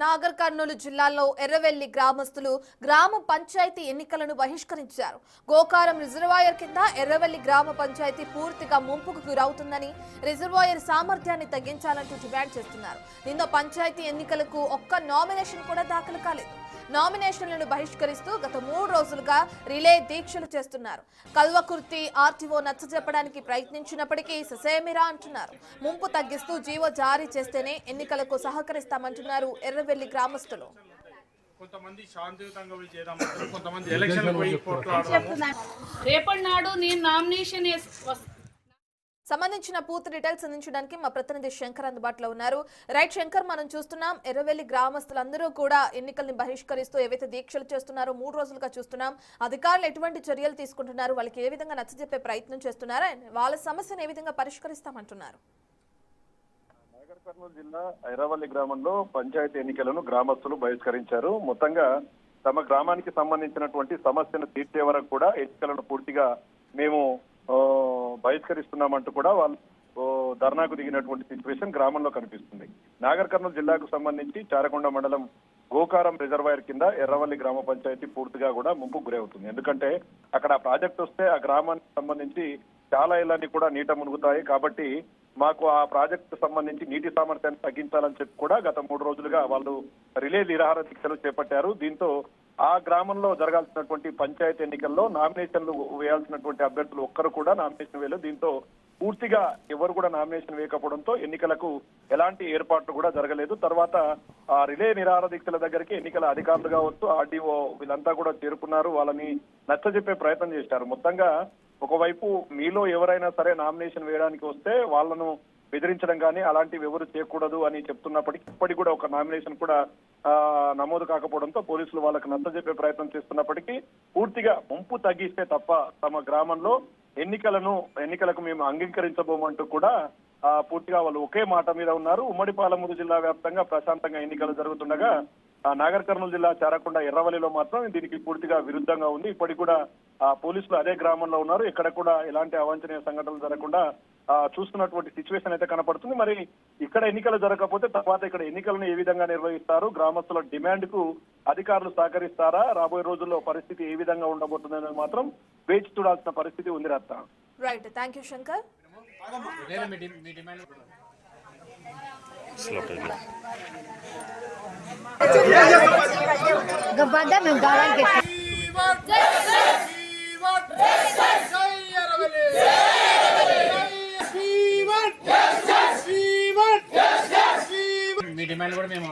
నాగర్ కర్నూలు జిల్లాలో ఎర్రవెల్లి గ్రామస్తులు గ్రామ పంచాయతీ ఎన్నికలను బహిష్కరించారు. గోకారం రిజర్వాయర్ కింద ఎర్రవెల్లి గ్రామ పంచాయతీ పూర్తిగా ముంపుకు గురవుతుందని, రిజర్వాయర్ సామర్థ్యాన్ని తగ్గించాలంటూ డిమాండ్ చేస్తున్నారు. దీంతో పంచాయతీ ఎన్నికలకు ఒక్క నామినేషన్ కూడా దాఖలు కాలేదు. నామినేషన్లను బహిష్కరిస్తూ గత 3 రోజులుగా రిలే దీక్షలు చేస్తున్నారు. కల్వకుర్తి ఆర్టీఓ నచ్చజెప్పడానికి ప్రయత్నించినప్పటికీ ససేమిరా అంటున్నారు. ముంపు తగ్గిస్తూ జీవో జారీ చేస్తేనే ఎన్నికలకు సహకరిస్తామంటున్నారు ఎర్రవెల్లి గ్రామస్తులు. కొంతమంది శాంతియుతంగా చేద్దామంటారు, కొంతమంది ఎలక్షన్ పోయి కొట్లాడతారు. రేపటి నాడు నేను నామినేషన్ సంబంధించిన పూర్తి డీటెయిల్స్ అందించడానికి మా ప్రతినిధి శంకర్ అందుబాటులో ఉన్నారు. రైట్ శంకర్, మనం చూస్తున్నాం ఎర్రవెల్లి గ్రామస్తులందరూ కూడా ఎన్నికల్ని బహిష్కరిస్తూ ఏవైతే దీక్షలు చేస్తున్నారో 3 రోజులుగా చూస్తున్నాం. అధికారులు ఎటువంటి చర్యలు తీసుకుంటున్నారు, వాళ్ళకి ఏ విధంగా నచ్చజెప్పే ప్రయత్నం చేస్తున్నారా, వాళ్ళ సమస్యను ఏ విధంగా పరిష్కరిస్తామంటున్నారు? నాగర్ కర్నూలు జిల్లా ఎర్రవల్లి గ్రామంలో పంచాయతీ ఎన్నికలను గ్రామస్తులు బహిష్కరించారు. మొత్తంగా తమ గ్రామానికి సంబంధించినటువంటి సమస్యను తీర్చే వరకు కూడా ఎన్నికలను పూర్తిగా మేము బహిష్కరిస్తున్నామంటూ కూడా వాళ్ళు ధర్నాకు దిగినటువంటి సిచ్యువేషన్ గ్రామంలో కనిపిస్తుంది. నాగర్ కర్నూలు జిల్లాకు సంబంధించి చారకొండ మండలం గోకారం రిజర్వాయర్ కింద ఎర్రవల్లి గ్రామ పంచాయతీ పూర్తిగా కూడా ముంపుకు గురవుతుంది. ఎందుకంటే అక్కడ ప్రాజెక్ట్ వస్తే ఆ గ్రామానికి సంబంధించి చాలా ఇళ్ళని కూడా నీట మునుగుతాయి. కాబట్టి మాకు ఆ ప్రాజెక్టు సంబంధించి నీటి సామర్థ్యాన్ని తగ్గించాలని చెప్పి కూడా గత 3 రోజులుగా వాళ్ళు రిలే నిరాహార దీక్షలు చేపట్టారు. దీంతో ఆ గ్రామంలో జరగాల్సినటువంటి పంచాయతీ ఎన్నికల్లో నామినేషన్లు వేయాల్సినటువంటి అభ్యర్థులు ఒక్కరు కూడా నామినేషన్ వేయలేదు. దీంతో పూర్తిగా ఎవరు కూడా నామినేషన్ వేయకపోవడంతో ఎన్నికలకు ఎలాంటి ఏర్పాట్లు కూడా జరగలేదు. తర్వాత ఆ రిలే నిరాహార దీక్షల దగ్గరికి ఎన్నికల అధికారులు కావచ్చు, ఆర్డీఓ వీళ్ళంతా కూడా చేరుకున్నారు. వాళ్ళని నచ్చజెప్పే ప్రయత్నం చేశారు. మొత్తంగా ఒకవైపు మీలో ఎవరైనా సరే నామినేషన్ వేయడానికి వస్తే వాళ్ళను బెదిరించడం కానీ అలాంటివి ఎవరు చేయకూడదు అని చెప్తున్నప్పటికీ ఇప్పటికి కూడా ఒక నామినేషన్ కూడా నమోదు కాకపోవడంతో పోలీసులు వాళ్ళకి నచ్చజెప్పే ప్రయత్నం చేస్తున్నప్పటికీ పూర్తిగా ముంపు తగ్గిస్తే తప్ప తమ గ్రామంలో ఎన్నికలకు మేము అంగీకరించబోమంటూ కూడా పూర్తిగా వాళ్ళు ఒకే మాట మీద ఉన్నారు. ఉమ్మడి పాలమూరు జిల్లా వ్యాప్తంగా ప్రశాంతంగా ఎన్నికలు జరుగుతుండగా నాగర్ కర్నూలు జిల్లా చారకొండ ఎర్రవల్లిలో మాత్రం దీనికి పూర్తిగా విరుద్ధంగా ఉంది. ఇప్పటికి కూడా పోలీసులు అదే గ్రామంలో ఉన్నారు. ఇక్కడ కూడా ఎలాంటి అవాంఛనీయ సంఘటనలు జరగకుండా చూస్తున్నటువంటి సిచ్యువేషన్ అయితే కనపడుతుంది. మరి ఇక్కడ ఎన్నికలు జరగకపోతే తర్వాత ఇక్కడ ఎన్నికలను ఏ విధంగా నిర్వహిస్తారు, గ్రామస్తుల డిమాండ్ కు అధికారులు సహకరిస్తారా, రాబోయే రోజుల్లో పరిస్థితి ఏ విధంగా ఉండబోతుందనేది మాత్రం వేచి చూడాల్సిన పరిస్థితి ఉంది. Ratna. Right, thank you Shankar. మీ డిమాండ్ కూడా మేము